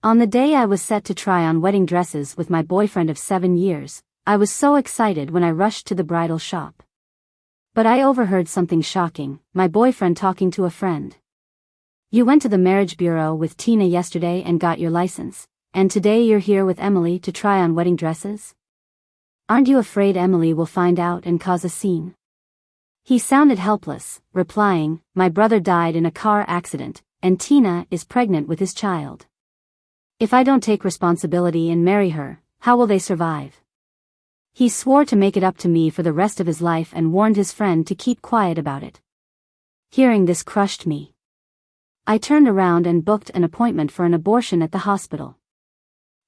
On the day I was set to try on wedding dresses with my boyfriend of 7 years, I was so excited when I rushed to the bridal shop. But I overheard something shocking, my boyfriend talking to a friend. "You went to the marriage bureau with Tina yesterday and got your license, and today you're here with Emily to try on wedding dresses? Aren't you afraid Emily will find out and cause a scene?" He sounded helpless, replying, "My brother died in a car accident, and Tina is pregnant with his child. If I don't take responsibility and marry her, how will they survive?" He swore to make it up to me for the rest of his life and warned his friend to keep quiet about it. Hearing this crushed me. I turned around and booked an appointment for an abortion at the hospital.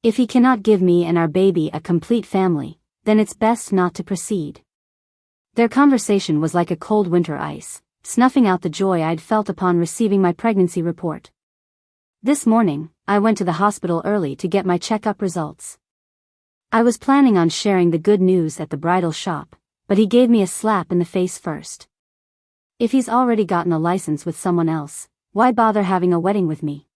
If he cannot give me and our baby a complete family, then it's best not to proceed. Their conversation was like a cold winter ice, snuffing out the joy I'd felt upon receiving my pregnancy report. This morning, I went to the hospital early to get my checkup results. I was planning on sharing the good news at the bridal shop, but he gave me a slap in the face first. If he's already gotten a license with someone else, why bother having a wedding with me?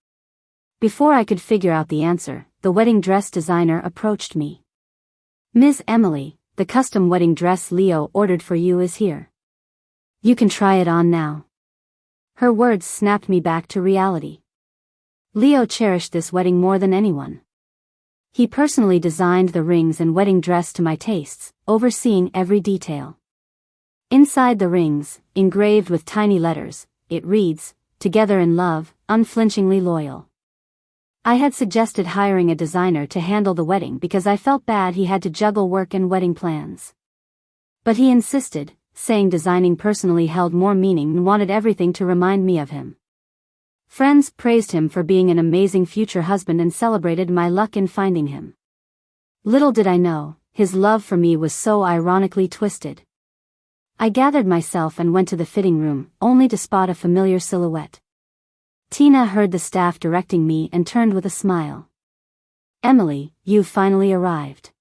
Before I could figure out the answer, the wedding dress designer approached me. "Miss Emily, the custom wedding dress Leo ordered for you is here. You can try it on now." Her words snapped me back to reality. Leo cherished this wedding more than anyone. He personally designed the rings and wedding dress to my tastes, overseeing every detail. Inside the rings, engraved with tiny letters, it reads, "Together in love, unflinchingly loyal." I had suggested hiring a designer to handle the wedding because I felt bad he had to juggle work and wedding plans. But he insisted, saying designing personally held more meaning and wanted everything to remind me of him. Friends praised him for being an amazing future husband and celebrated my luck in finding him. Little did I know, his love for me was so ironically twisted. I gathered myself and went to the fitting room, only to spot a familiar silhouette. Tina heard the staff directing me and turned with a smile. "Emily, you've finally arrived.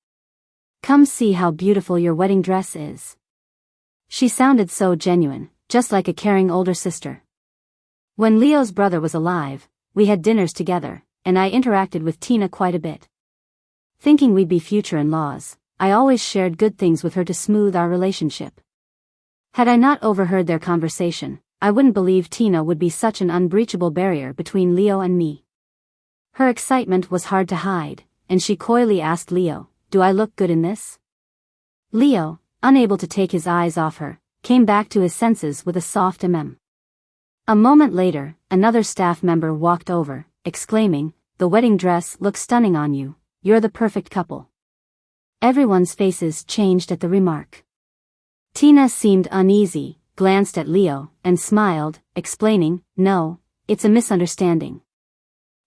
Come see how beautiful your wedding dress is." She sounded so genuine, just like a caring older sister. When Leo's brother was alive, we had dinners together, and I interacted with Tina quite a bit. Thinking we'd be future in-laws, I always shared good things with her to smooth our relationship. Had I not overheard their conversation, I wouldn't believe Tina would be such an unbreachable barrier between Leo and me. Her excitement was hard to hide, and she coyly asked Leo, "Do I look good in this?" Leo, unable to take his eyes off her, came back to his senses with a soft A moment later, another staff member walked over, exclaiming, "The wedding dress looks stunning on you, you're the perfect couple." Everyone's faces changed at the remark. Tina seemed uneasy, glanced at Leo, and smiled, explaining, "No, it's a misunderstanding."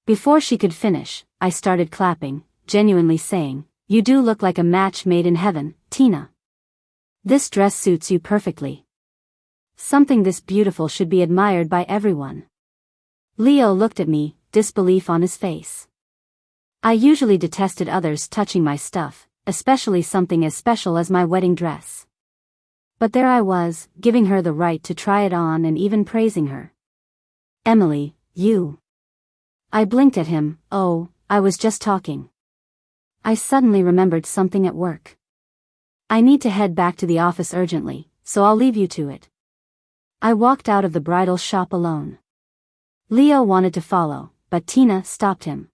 Before she could finish, I started clapping, genuinely saying, "You do look like a match made in heaven, Tina. This dress suits you perfectly. Something this beautiful should be admired by everyone." Leo looked at me, disbelief on his face. I usually detested others touching my stuff, especially something as special as my wedding dress. But there I was, giving her the right to try it on and even praising her. "Emily, you..." I blinked at him. "Oh, I was just talking." I suddenly remembered something at work. "I need to head back to the office urgently, so I'll leave you to it." I walked out of the bridal shop alone. Leo wanted to follow, but Tina stopped him.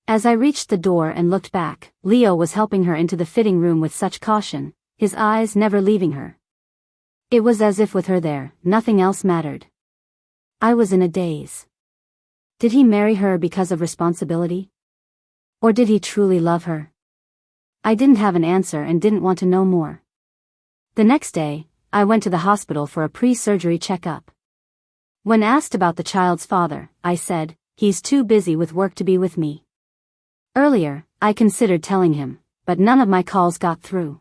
As I reached the door and looked back, Leo was helping her into the fitting room with such caution, his eyes never leaving her. It was as if with her there, nothing else mattered. I was in a daze. Did he marry her because of responsibility? Or did he truly love her? I didn't have an answer and didn't want to know more. The next day, I went to the hospital for a pre-surgery checkup. When asked about the child's father, I said, "He's too busy with work to be with me." Earlier, I considered telling him, but none of my calls got through.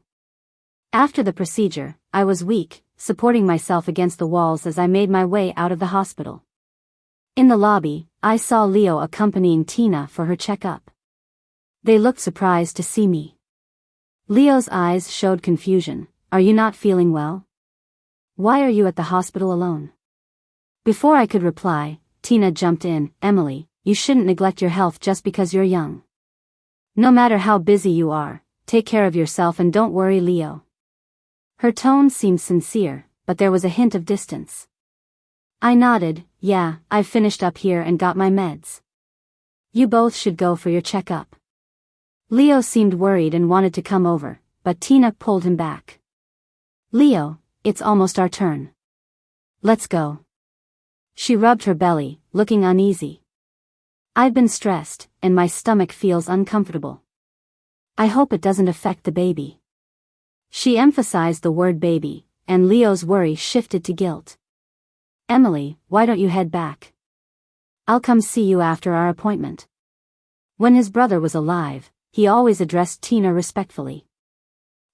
After the procedure, I was weak, supporting myself against the walls as I made my way out of the hospital. In the lobby, I saw Leo accompanying Tina for her checkup. They looked surprised to see me. Leo's eyes showed confusion. "Are you not feeling well? Why are you at the hospital alone?" Before I could reply, Tina jumped in. "Emily, you shouldn't neglect your health just because you're young. No matter how busy you are, take care of yourself and don't worry, Leo. Her tone seemed sincere, but there was a hint of distance. I nodded. Yeah, I've finished up here and got my meds. You both should go for your checkup. Leo seemed worried and wanted to come over, but Tina pulled him back. Leo, it's almost our turn. Let's go. She rubbed her belly, looking uneasy. I've been stressed, and my stomach feels uncomfortable. I hope it doesn't affect the baby. She emphasized the word baby, and Leo's worry shifted to guilt. Emily, why don't you head back? I'll come see you after our appointment. When his brother was alive, he always addressed Tina respectfully.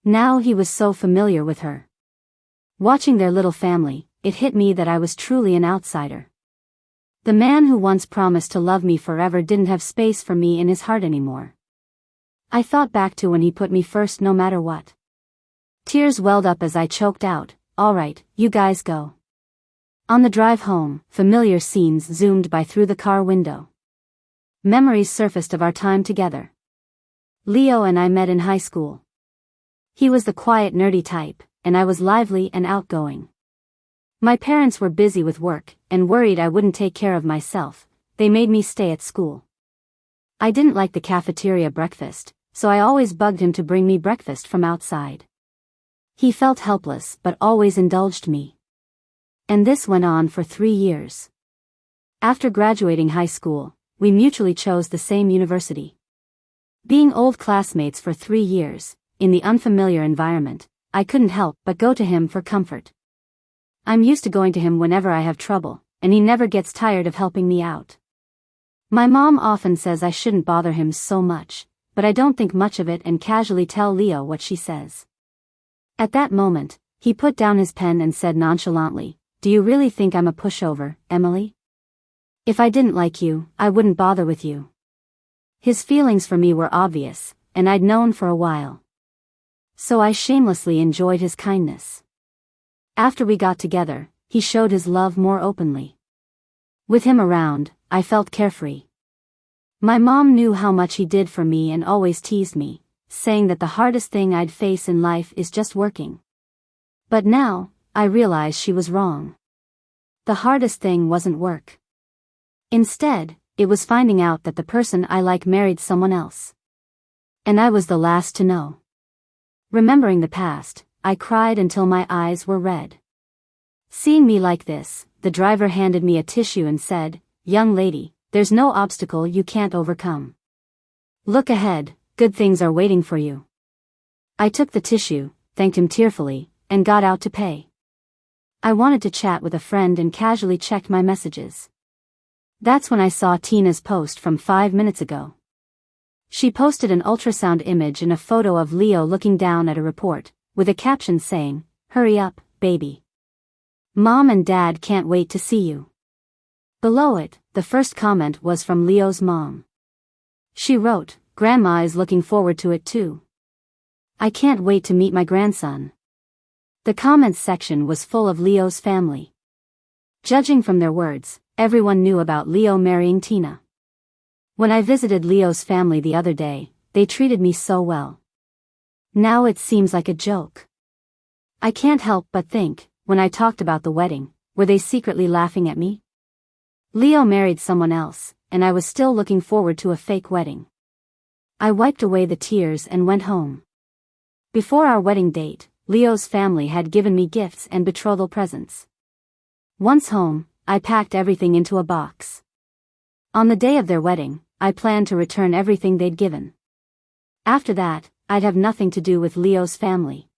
Now he was so familiar with her. Watching their little family, it hit me that I was truly an outsider. The man who once promised to love me forever didn't have space for me in his heart anymore. I thought back to when he put me first no matter what. Tears welled up as I choked out, "All right, you guys go." On the drive home, familiar scenes zoomed by through the car window. Memories surfaced of our time together. Leo and I met in high school. He was the quiet, nerdy type, and I was lively and outgoing. My parents were busy with work, and worried I wouldn't take care of myself. They made me stay at school. I didn't like the cafeteria breakfast, so I always bugged him to bring me breakfast from outside. He felt helpless but always indulged me. And this went on for 3 years. After graduating high school, we mutually chose the same university. Being old classmates for 3 years, in the unfamiliar environment, I couldn't help but go to him for comfort. I'm used to going to him whenever I have trouble, and he never gets tired of helping me out. My mom often says I shouldn't bother him so much, but I don't think much of it and casually tell Leo what she says. At that moment, he put down his pen and said nonchalantly, "Do you really think I'm a pushover, Emily? If I didn't like you, I wouldn't bother with you." His feelings for me were obvious, and I'd known for a while. So I shamelessly enjoyed his kindness. After we got together, he showed his love more openly. With him around, I felt carefree. My mom knew how much he did for me and always teased me, saying that the hardest thing I'd face in life is just working. But now, I realized she was wrong. The hardest thing wasn't work. Instead, it was finding out that the person I like married someone else. And I was the last to know. Remembering the past, I cried until my eyes were red. Seeing me like this, the driver handed me a tissue and said, "Young lady, there's no obstacle you can't overcome. Look ahead, good things are waiting for you." I took the tissue, thanked him tearfully, and got out to pay. I wanted to chat with a friend and casually checked my messages. That's when I saw Tina's post from 5 minutes ago. She posted an ultrasound image and a photo of Leo looking down at a report, with a caption saying, "Hurry up, baby. Mom and Dad can't wait to see you." Below it, the first comment was from Leo's mom. She wrote, "Grandma is looking forward to it too. I can't wait to meet my grandson." The comments section was full of Leo's family. Judging from their words, everyone knew about Leo marrying Tina. When I visited Leo's family the other day, they treated me so well. Now it seems like a joke. I can't help but think, when I talked about the wedding, were they secretly laughing at me? Leo married someone else, and I was still looking forward to a fake wedding. I wiped away the tears and went home. Before our wedding date, Leo's family had given me gifts and betrothal presents. Once home, I packed everything into a box. On the day of their wedding, I planned to return everything they'd given. After that, I'd have nothing to do with Leo's family.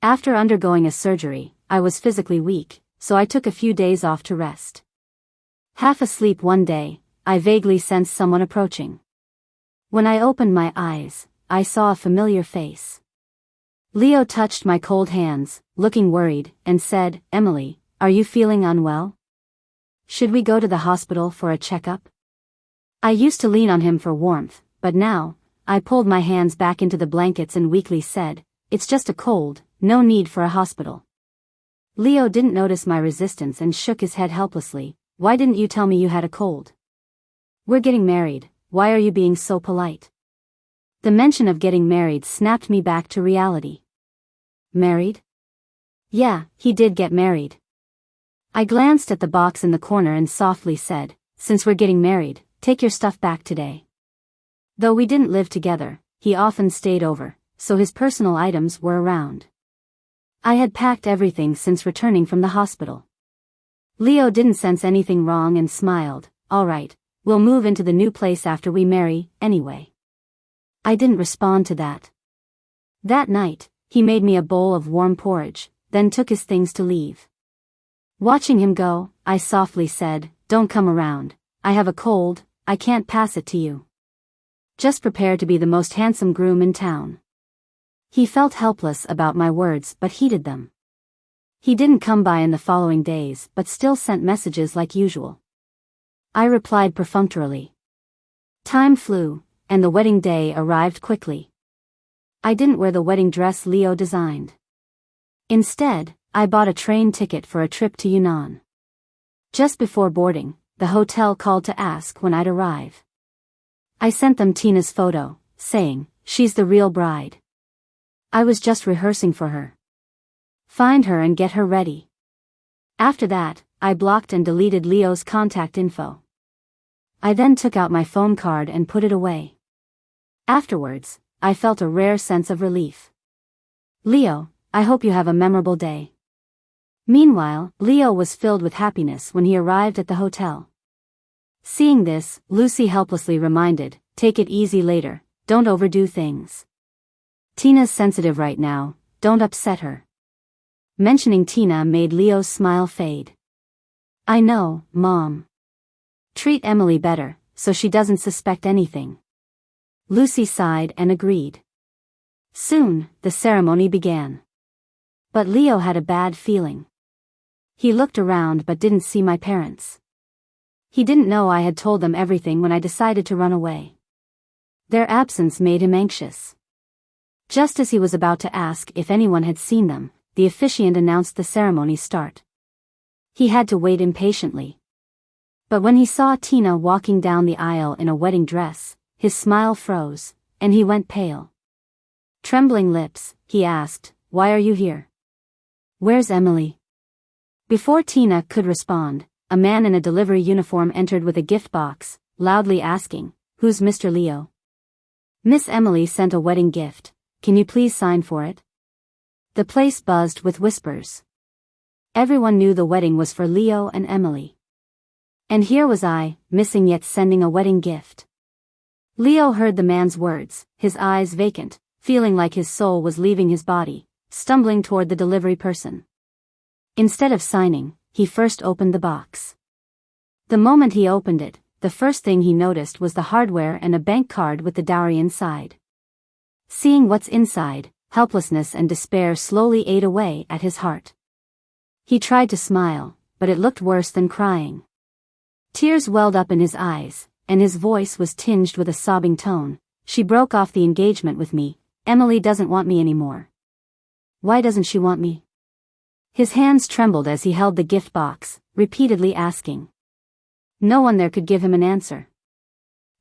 After undergoing a surgery, I was physically weak, so I took a few days off to rest. Half asleep one day, I vaguely sensed someone approaching. When I opened my eyes, I saw a familiar face. Leo touched my cold hands, looking worried, and said, "Emily, are you feeling unwell? Should we go to the hospital for a checkup?" I used to lean on him for warmth, but now, I pulled my hands back into the blankets and weakly said, "It's just a cold, no need for a hospital." Leo didn't notice my resistance and shook his head helplessly. "Why didn't you tell me you had a cold?" We're getting married, why are you being so polite? The mention of getting married snapped me back to reality. Married? Yeah, he did get married. I glanced at the box in the corner and softly said, since we're getting married, take your stuff back today. Though we didn't live together, he often stayed over, so his personal items were around. I had packed everything since returning from the hospital. Leo didn't sense anything wrong and smiled, all right, we'll move into the new place after we marry, anyway. I didn't respond to that. That night, he made me a bowl of warm porridge, then took his things to leave. Watching him go, I softly said, don't come around, I have a cold, I can't pass it to you. Just prepare to be the most handsome groom in town. He felt helpless about my words but heeded them. He didn't come by in the following days but still sent messages like usual. I replied perfunctorily. Time flew, and the wedding day arrived quickly. I didn't wear the wedding dress Leo designed. Instead, I bought a train ticket for a trip to Yunnan. Just before boarding, the hotel called to ask when I'd arrive. I sent them Tina's photo, saying, she's the real bride. I was just rehearsing for her. Find her and get her ready. After that, I blocked and deleted Leo's contact info. I then took out my phone card and put it away. Afterwards, I felt a rare sense of relief. Leo, I hope you have a memorable day. Meanwhile, Leo was filled with happiness when he arrived at the hotel. Seeing this, Lucy helplessly reminded, take it easy later, don't overdo things. Tina's sensitive right now, don't upset her. Mentioning Tina made Leo's smile fade. I know, Mom. Treat Emily better, so she doesn't suspect anything. Lucy sighed and agreed. Soon, the ceremony began. But Leo had a bad feeling. He looked around but didn't see my parents. He didn't know I had told them everything when I decided to run away. Their absence made him anxious. Just as he was about to ask if anyone had seen them, the officiant announced the ceremony's start. He had to wait impatiently. But when he saw Tina walking down the aisle in a wedding dress, his smile froze, and he went pale. Trembling lips, he asked, why are you here? Where's Emily? Before Tina could respond, a man in a delivery uniform entered with a gift box, loudly asking, who's Mr. Leo? Miss Emily sent a wedding gift, can you please sign for it? The place buzzed with whispers. Everyone knew the wedding was for Leo and Emily. And here was I, missing yet sending a wedding gift. Leo heard the man's words, his eyes vacant, feeling like his soul was leaving his body, stumbling toward the delivery person. Instead of signing, he first opened the box. The moment he opened it, the first thing he noticed was the hardware and a bank card with the dowry inside. Seeing what's inside, helplessness and despair slowly ate away at his heart. He tried to smile, but it looked worse than crying. Tears welled up in his eyes, and his voice was tinged with a sobbing tone. She broke off the engagement with me. Emily doesn't want me anymore. Why doesn't she want me? His hands trembled as he held the gift box, repeatedly asking. No one there could give him an answer.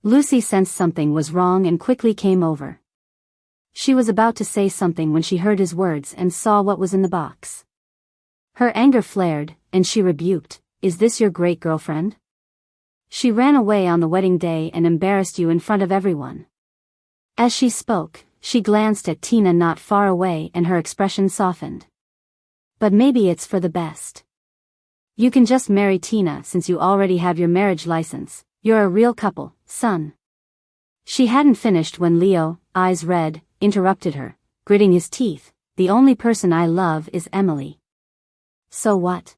Lucy sensed something was wrong and quickly came over. She was about to say something when she heard his words and saw what was in the box. Her anger flared, and she rebuked, is this your great girlfriend? She ran away on the wedding day and embarrassed you in front of everyone. As she spoke, she glanced at Tina not far away and her expression softened. But maybe it's for the best. You can just marry Tina since you already have your marriage license. You're a real couple, son. She hadn't finished when Leo, eyes red, interrupted her, gritting his teeth. The only person I love is Emily. So what?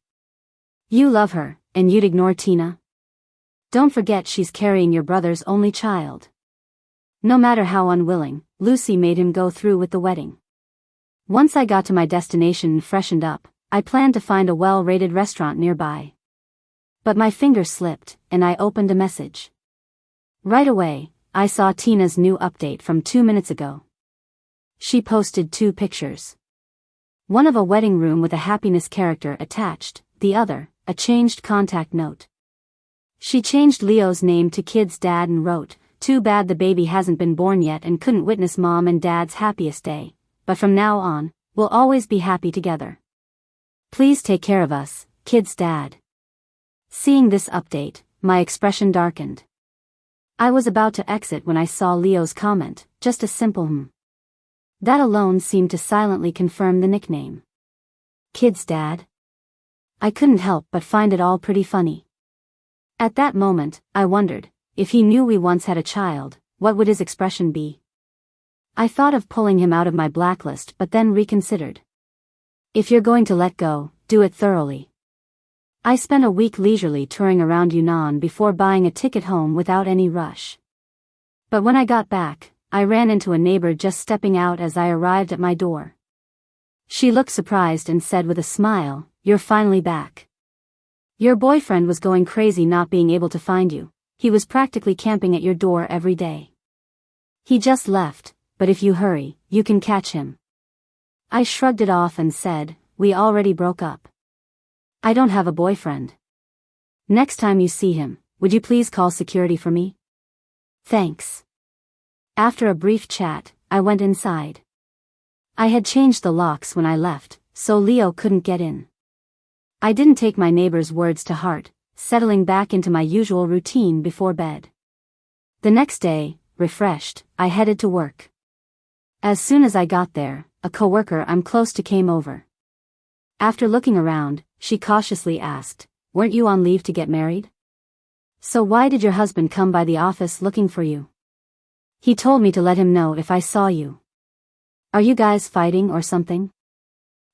You love her, and you'd ignore Tina? Don't forget she's carrying your brother's only child. No matter how unwilling, Lucy made him go through with the wedding. Once I got to my destination and freshened up, I planned to find a well-rated restaurant nearby. But my fingers slipped, and I opened a message. Right away, I saw Tina's new update from 2 minutes ago. She posted 2 pictures. One of a wedding room with a happiness character attached, the other, a changed contact note. She changed Leo's name to Kid's dad and wrote, "Too bad the baby hasn't been born yet and couldn't witness Mom and Dad's happiest day, but from now on, we'll always be happy together. Please take care of us, Kid's dad." Seeing this update, my expression darkened. I was about to exit when I saw Leo's comment, just a simple That alone seemed to silently confirm the nickname. Kid's dad? I couldn't help but find it all pretty funny. At that moment, I wondered, if he knew we once had a child, what would his expression be? I thought of pulling him out of my blacklist but then reconsidered. If you're going to let go, do it thoroughly. I spent a week leisurely touring around Yunnan before buying a ticket home without any rush. But when I got back, I ran into a neighbor just stepping out as I arrived at my door. She looked surprised and said with a smile, "You're finally back. Your boyfriend was going crazy not being able to find you. He was practically camping at your door every day. He just left, but if you hurry, you can catch him." I shrugged it off and said, "We already broke up. I don't have a boyfriend. Next time you see him, would you please call security for me?" "Thanks." After a brief chat, I went inside. I had changed the locks when I left, so Leo couldn't get in. I didn't take my neighbor's words to heart, settling back into my usual routine before bed. The next day, refreshed, I headed to work. As soon as I got there, a coworker I'm close to came over. After looking around, she cautiously asked, "Weren't you on leave to get married? So why did your husband come by the office looking for you?" "He told me to let him know if I saw you." "Are you guys fighting or something?"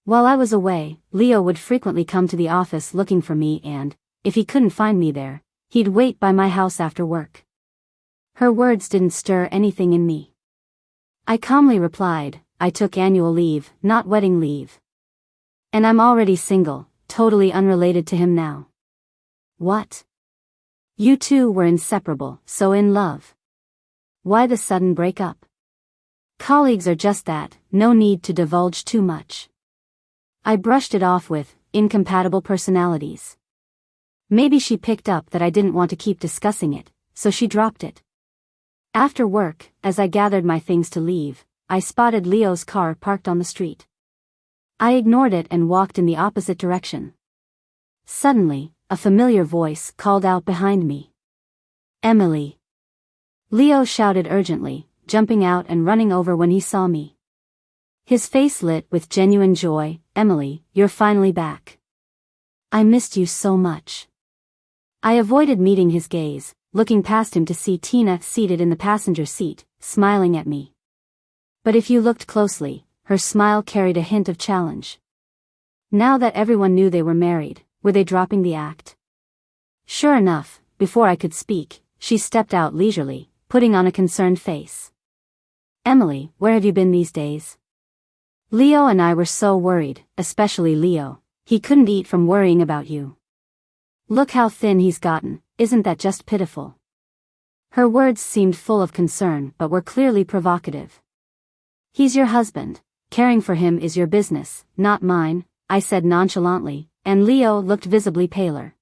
While I was away, Leo would frequently come to the office looking for me and, if he couldn't find me there, he'd wait by my house after work. Her words didn't stir anything in me. I calmly replied, "I took annual leave, not wedding leave. And I'm already single, totally unrelated to him now." "What? You two were inseparable, so in love. Why the sudden breakup?" "Colleagues are just that, no need to divulge too much." I brushed it off with, "Incompatible personalities." Maybe she picked up that I didn't want to keep discussing it, so she dropped it. After work, as I gathered my things to leave, I spotted Leo's car parked on the street. I ignored it and walked in the opposite direction. Suddenly, a familiar voice called out behind me. "Emily." Leo shouted urgently, jumping out and running over when he saw me. His face lit with genuine joy. "Emily, you're finally back. I missed you so much." I avoided meeting his gaze, looking past him to see Tina seated in the passenger seat, smiling at me. But if you looked closely, her smile carried a hint of challenge. Now that everyone knew they were married, were they dropping the act? Sure enough, before I could speak, she stepped out leisurely, putting on a concerned face. "Emily, where have you been these days? Leo and I were so worried, especially Leo. He couldn't eat from worrying about you. Look how thin he's gotten, isn't that just pitiful?" Her words seemed full of concern but were clearly provocative. "He's your husband. Caring for him is your business, not mine," I said nonchalantly, and Leo looked visibly paler.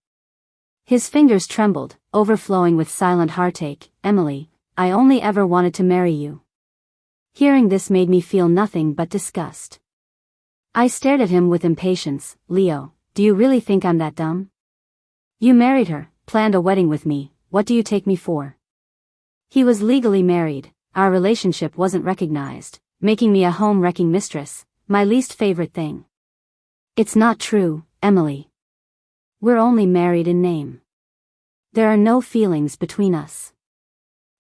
His fingers trembled, overflowing with silent heartache. "Emily, I only ever wanted to marry you." Hearing this made me feel nothing but disgust. I stared at him with impatience. "Leo, do you really think I'm that dumb? You married her, planned a wedding with me, what do you take me for?" He was legally married, our relationship wasn't recognized, making me a home-wrecking mistress, my least favorite thing. "It's not true, Emily. We're only married in name. There are no feelings between us."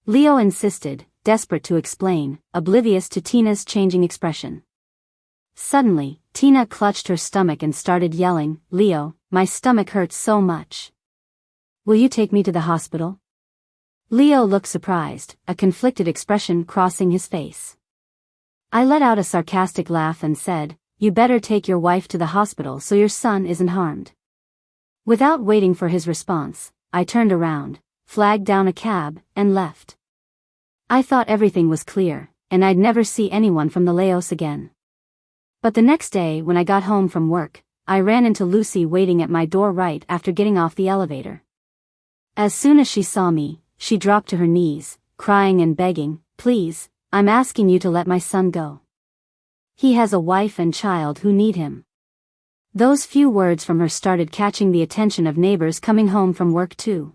Leo insisted, desperate to explain, oblivious to Tina's changing expression. Suddenly, Tina clutched her stomach and started yelling, "Leo, my stomach hurts so much. Will you take me to the hospital?" Leo looked surprised, a conflicted expression crossing his face. I let out a sarcastic laugh and said, "You better take your wife to the hospital so your son isn't harmed." Without waiting for his response, I turned around, flagged down a cab, and left. I thought everything was clear, and I'd never see anyone from the Laos again. But the next day when I got home from work, I ran into Lucy waiting at my door right after getting off the elevator. As soon as she saw me, she dropped to her knees, crying and begging, "Please, I'm asking you to let my son go. He has a wife and child who need him." Those few words from her started catching the attention of neighbors coming home from work too.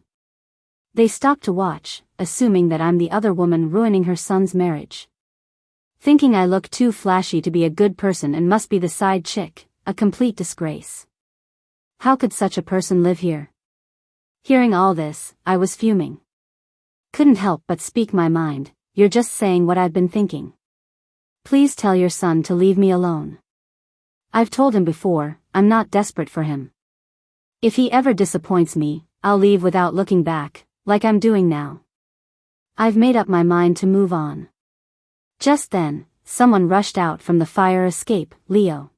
They stopped to watch, assuming that I'm the other woman ruining her son's marriage. Thinking I look too flashy to be a good person and must be the side chick, a complete disgrace. How could such a person live here? Hearing all this, I was fuming. Couldn't help but speak my mind. "You're just saying what I've been thinking. Please tell your son to leave me alone. I've told him before, I'm not desperate for him. If he ever disappoints me, I'll leave without looking back, like I'm doing now. I've made up my mind to move on." Just then, someone rushed out from the fire escape, Leo.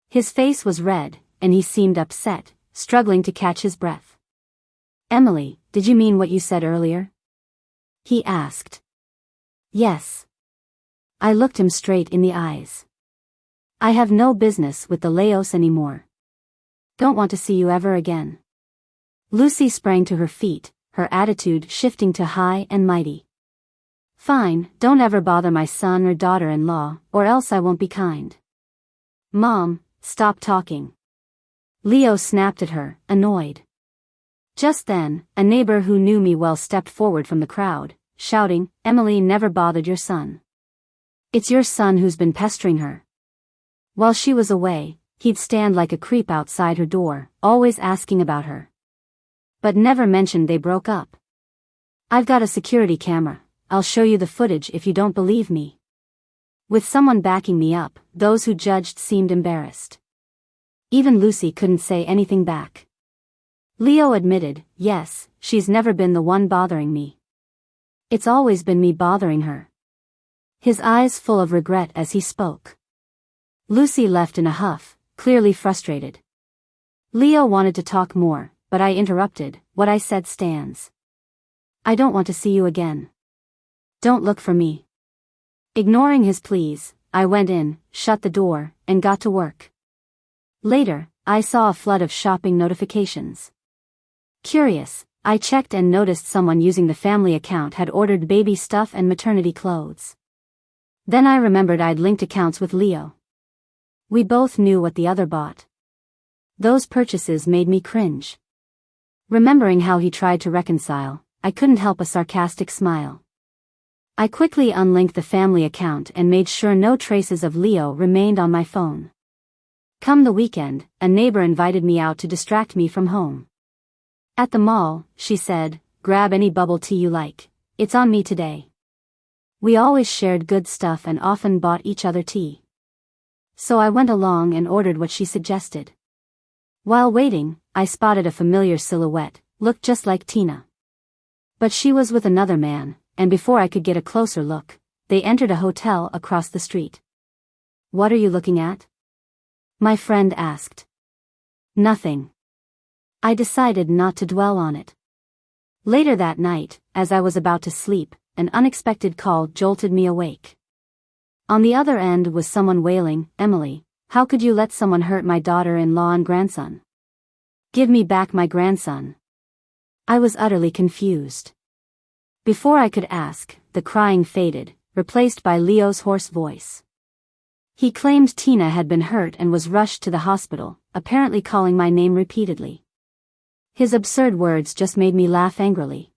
His face was red, and he seemed upset, struggling to catch his breath. "Emily, did you mean what you said earlier?" he asked. "Yes." I looked him straight in the eyes. "I have no business with the Leos anymore. Don't want to see you ever again." Lucy sprang to her feet, her attitude shifting to high and mighty. "Fine, don't ever bother my son or daughter-in-law, or else I won't be kind." "Mom, stop talking." Leo snapped at her, annoyed. Just then, a neighbor who knew me well stepped forward from the crowd, shouting, "Emily never bothered your son. It's your son who's been pestering her. While she was away, he'd stand like a creep outside her door, always asking about her. But never mentioned they broke up. I've got a security camera, I'll show you the footage if you don't believe me." With someone backing me up, those who judged seemed embarrassed. Even Lucy couldn't say anything back. Leo admitted, "Yes, she's never been the one bothering me. It's always been me bothering her." His eyes full of regret as he spoke. Lucy left in a huff, clearly frustrated. Leo wanted to talk more, but I interrupted. "What I said stands. I don't want to see you again. Don't look for me." Ignoring his pleas, I went in, shut the door, and got to work. Later, I saw a flood of shopping notifications. Curious, I checked and noticed someone using the family account had ordered baby stuff and maternity clothes. Then I remembered I'd linked accounts with Leo. We both knew what the other bought. Those purchases made me cringe. Remembering how he tried to reconcile, I couldn't help a sarcastic smile. I quickly unlinked the family account and made sure no traces of Leo remained on my phone. Come the weekend, a neighbor invited me out to distract me from home. "At the mall," she said, "grab any bubble tea you like. It's on me today." We always shared good stuff and often bought each other tea. So I went along and ordered what she suggested. While waiting, I spotted a familiar silhouette, looked just like Tina. But she was with another man, and before I could get a closer look, they entered a hotel across the street. "What are you looking at?" my friend asked. "Nothing." I decided not to dwell on it. Later that night, as I was about to sleep, an unexpected call jolted me awake. On the other end was someone wailing, "Emily, how could you let someone hurt my daughter-in-law and grandson? Give me back my grandson." I was utterly confused. Before I could ask, the crying faded, replaced by Leo's hoarse voice. He claimed Tina had been hurt and was rushed to the hospital, apparently calling my name repeatedly. His absurd words just made me laugh angrily.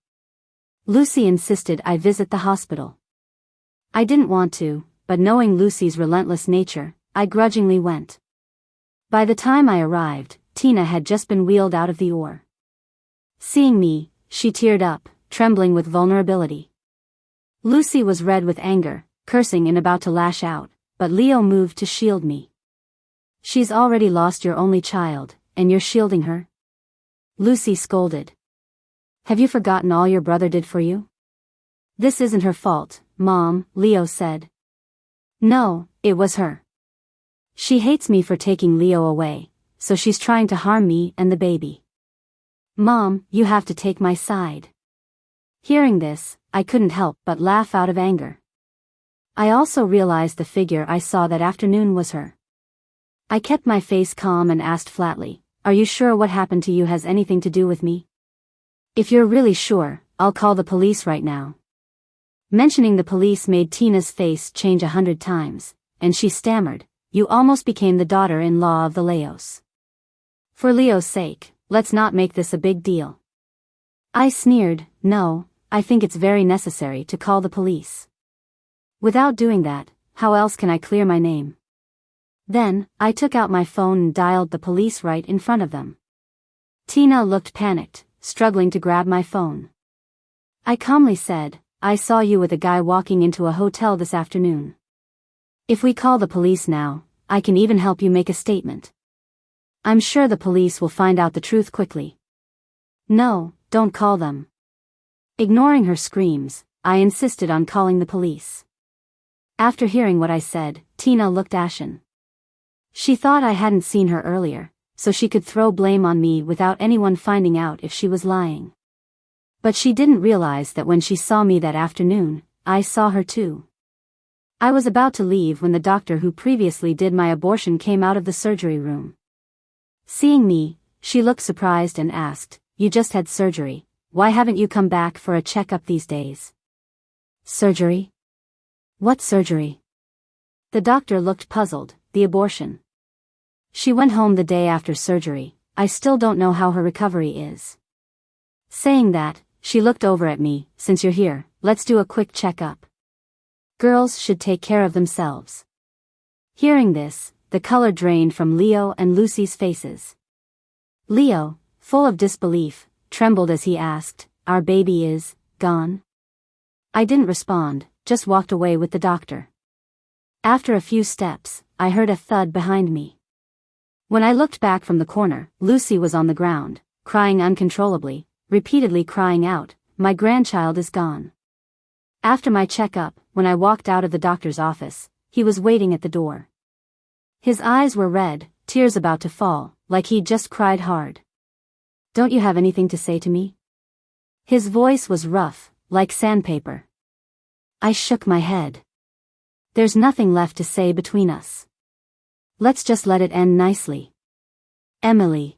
Lucy insisted I visit the hospital. I didn't want to, but knowing Lucy's relentless nature, I grudgingly went. By the time I arrived, Tina had just been wheeled out of the OR. Seeing me, she teared up, trembling with vulnerability. Lucy was red with anger, cursing and about to lash out, but Leo moved to shield me. "She's already lost your only child, and you're shielding her?" Lucy scolded. "Have you forgotten all your brother did for you?" "This isn't her fault, Mom," Leo said. "No, it was her. She hates me for taking Leo away, so she's trying to harm me and the baby. Mom, you have to take my side." Hearing this, I couldn't help but laugh out of anger. I also realized the figure I saw that afternoon was her. I kept my face calm and asked flatly, "Are you sure what happened to you has anything to do with me?" If you're really sure, I'll call the police right now. Mentioning the police made Tina's face change 100 times, and she stammered, you almost became the daughter-in-law of the Leos. For Leo's sake, let's not make this a big deal. I sneered, no, I think it's very necessary to call the police. Without doing that, how else can I clear my name? Then, I took out my phone and dialed the police right in front of them. Tina looked panicked, struggling to grab my phone. I calmly said, I saw you with a guy walking into a hotel this afternoon. If we call the police now, I can even help you make a statement. I'm sure the police will find out the truth quickly. No, don't call them. Ignoring her screams, I insisted on calling the police. After hearing what I said, Tina looked ashen. She thought I hadn't seen her earlier, so she could throw blame on me without anyone finding out if she was lying. But she didn't realize that when she saw me that afternoon, I saw her too. I was about to leave when the doctor who previously did my abortion came out of the surgery room. Seeing me, she looked surprised and asked, you just had surgery, why haven't you come back for a checkup these days? Surgery? What surgery? The doctor looked puzzled, the abortion. She went home the day after surgery, I still don't know how her recovery is. Saying that, she looked over at me, since you're here, let's do a quick checkup. Girls should take care of themselves. Hearing this, the color drained from Leo and Lucy's faces. Leo, full of disbelief, trembled as he asked, our baby is gone? I didn't respond, just walked away with the doctor. After a few steps, I heard a thud behind me. When I looked back from the corner, Lucy was on the ground, crying uncontrollably, repeatedly crying out, my grandchild is gone. After my checkup, when I walked out of the doctor's office, he was waiting at the door. His eyes were red, tears about to fall, like he'd just cried hard. Don't you have anything to say to me? His voice was rough, like sandpaper. I shook my head. There's nothing left to say between us. Let's just let it end nicely. Emily.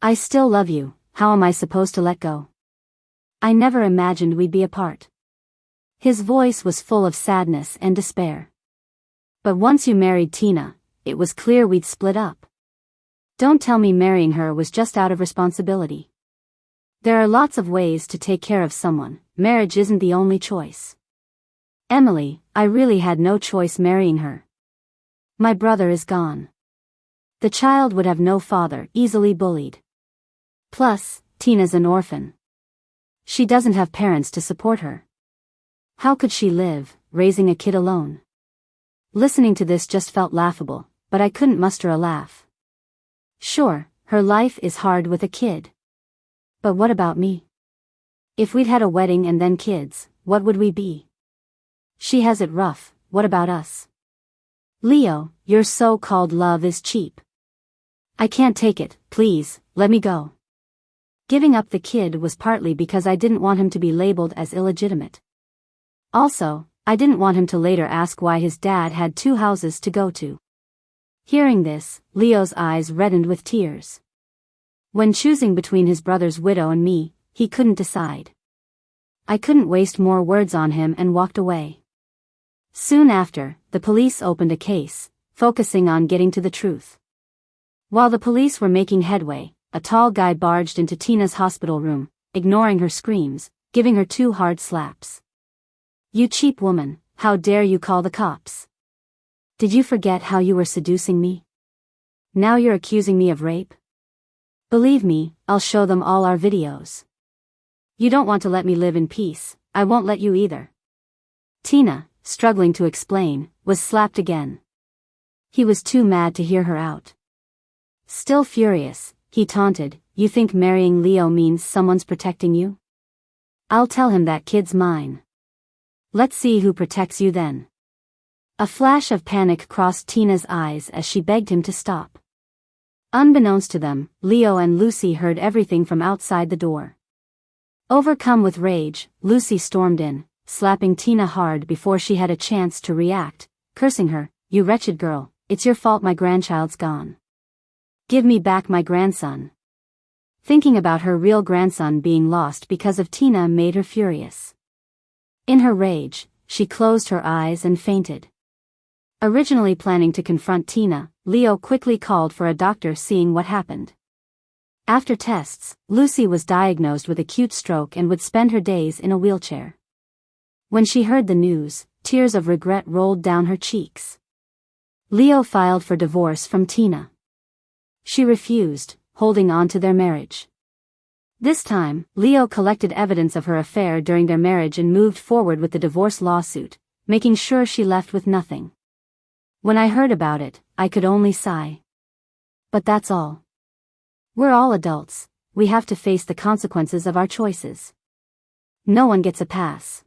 I still love you, how am I supposed to let go? I never imagined we'd be apart. His voice was full of sadness and despair. But once you married Tina, it was clear we'd split up. Don't tell me marrying her was just out of responsibility. There are lots of ways to take care of someone, marriage isn't the only choice. Emily, I really had no choice marrying her. My brother is gone. The child would have no father, easily bullied. Plus, Tina's an orphan. She doesn't have parents to support her. How could she live, raising a kid alone? Listening to this just felt laughable, but I couldn't muster a laugh. Sure, her life is hard with a kid. But what about me? If we'd had a wedding and then kids, what would we be? She has it rough, what about us? Leo, your so-called love is cheap. I can't take it, please, let me go. Giving up the kid was partly because I didn't want him to be labeled as illegitimate. Also, I didn't want him to later ask why his dad had 2 houses to go to. Hearing this, Leo's eyes reddened with tears. When choosing between his brother's widow and me, he couldn't decide. I couldn't waste more words on him and walked away. Soon after, the police opened a case, focusing on getting to the truth. While the police were making headway, a tall guy barged into Tina's hospital room, ignoring her screams, giving her 2 hard slaps. You cheap woman, how dare you call the cops? Did you forget how you were seducing me? Now you're accusing me of rape? Believe me, I'll show them all our videos. You don't want to let me live in peace, I won't let you either. Tina, struggling to explain, was slapped again. He was too mad to hear her out. Still furious, he taunted, you think marrying Leo means someone's protecting you? I'll tell him that kid's mine. Let's see who protects you then. A flash of panic crossed Tina's eyes as she begged him to stop. Unbeknownst to them, Leo and Lucy heard everything from outside the door. Overcome with rage, Lucy stormed in, slapping Tina hard before she had a chance to react, cursing her, you wretched girl, it's your fault my grandchild's gone. Give me back my grandson. Thinking about her real grandson being lost because of Tina made her furious. In her rage, she closed her eyes and fainted. Originally planning to confront Tina, Leo quickly called for a doctor seeing what happened. After tests, Lucy was diagnosed with acute stroke and would spend her days in a wheelchair. When she heard the news, tears of regret rolled down her cheeks. Leo filed for divorce from Tina. She refused, holding on to their marriage. This time, Leo collected evidence of her affair during their marriage and moved forward with the divorce lawsuit, making sure she left with nothing. When I heard about it, I could only sigh. But that's all. We're all adults, we have to face the consequences of our choices. No one gets a pass.